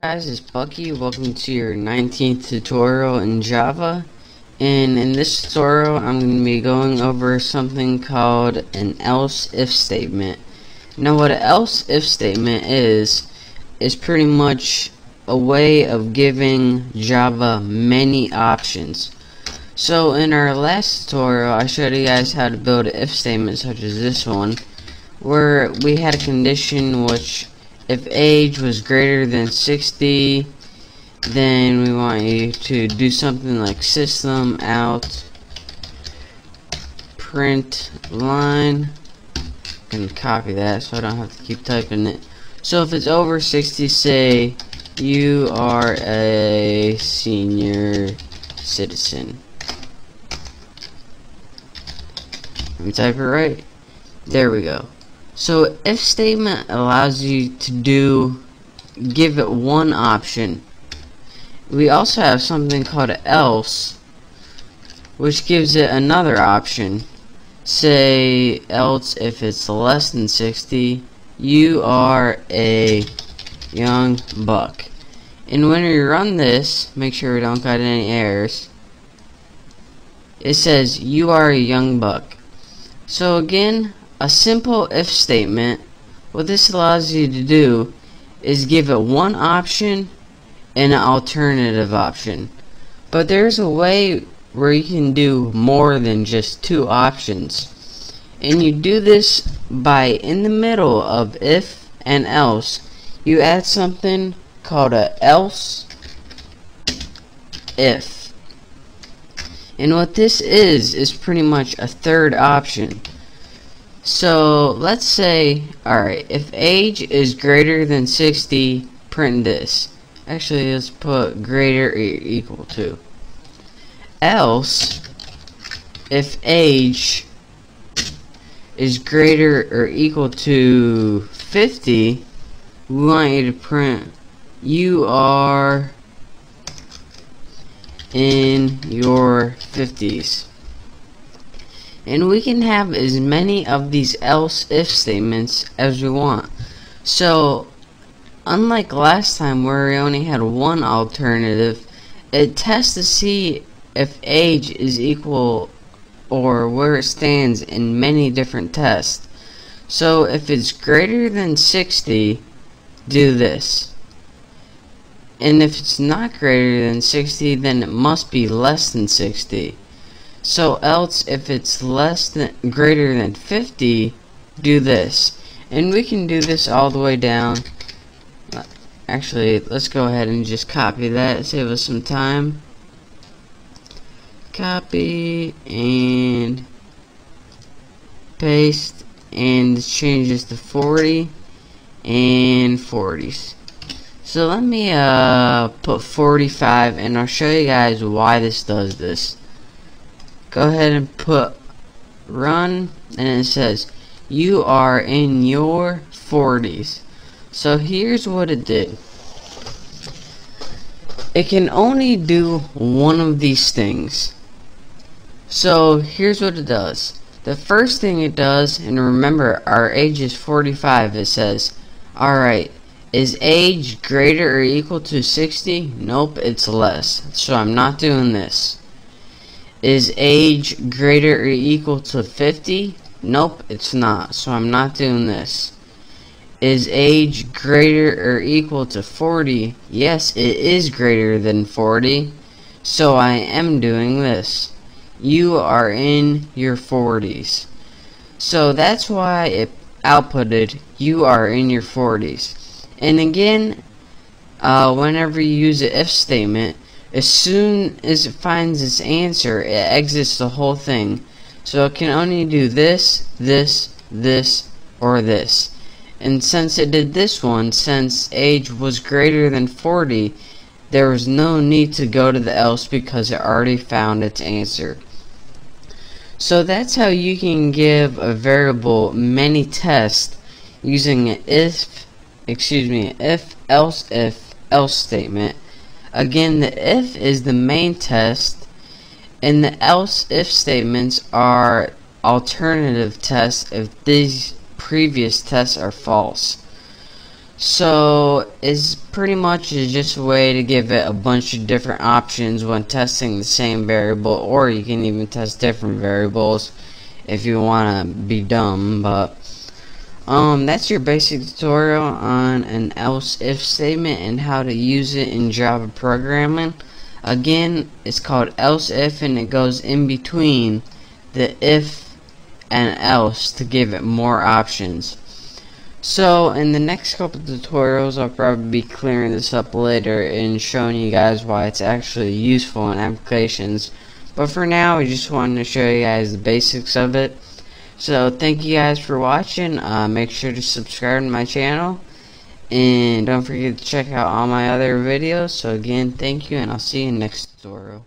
Guys, it's Bucky. Welcome to your 19th tutorial in Java. And in this tutorial, I'm going to be going over something called an else-if statement. Now, what an else-if statement is pretty much a way of giving Java many options. So, in our last tutorial, I showed you guys how to build an if statement such as this one, where we had a condition which, if age was greater than 60, then we want you to do something like system out print line. I can copy that so I don't have to keep typing it. So if it's over 60, say you are a senior citizen. Let me type it right. There we go. So if statement allows you to give it one option. We also have something called else, which gives it another option. Say else if it's less than 60, you are a young buck. And when we run this, make sure we don't got any errors. It says you are a young buck. So again, a simple if statement, what this allows you to do is give it one option and an alternative option. But there's a way where you can do more than just two options. And you do this by, in the middle of if and else, you add something called a else if. And what this is pretty much a third option. So let's say, alright, if age is greater than 60, print this. Actually, let's put greater or equal to. Else, if age is greater or equal to 50, we want you to print you are in your 50s. And we can have as many of these else if statements as we want. So unlike last time where we only had one alternative, it tests to see if age is equal or where it stands in many different tests. So if it's greater than 60, do this. And if it's not greater than 60, then it must be less than 60. So else if it's greater than 50, do this. And we can do this all the way down. Actually, let's go ahead and just copy that, save us some time. Copy and paste, and change this to 40 and 40s. So let me put 45, and I'll show you guys why this does this. Go ahead and put run, and it says you are in your 40s. So here's what it did. It can only do one of these things. So here's what it does. The first thing it does, and remember our age is 45, it says, alright, is age greater or equal to 60? Nope, it's less. So I'm not doing this. Is age greater or equal to 50? Nope, it's not. So I'm not doing this. Is age greater or equal to 40? Yes, it is greater than 40. So I am doing this. You are in your 40s. So that's why it outputted you are in your 40s. And again, whenever you use an if statement, as soon as it finds its answer, it exits the whole thing. So it can only do this, this, this, or this. And since it did this one, since age was greater than 40, there was no need to go to the else because it already found its answer. So that's how you can give a variable many tests using an if else statement. Again, the if is the main test, and the else if statements are alternative tests if these previous tests are false. So it's pretty much just a way to give it a bunch of different options when testing the same variable, or you can even test different variables if you want to be dumb. But that's your basic tutorial on an else if statement and how to use it in Java programming. Again, it's called else if, and it goes in between the if and else to give it more options. So in the next couple of tutorials, I'll probably be clearing this up later and showing you guys why it's actually useful in applications. But for now, I just wanted to show you guys the basics of it. So thank you guys for watching. Make sure to subscribe to my channel, and don't forget to check out all my other videos. So again, thank you, and I'll see you in the next tutorial.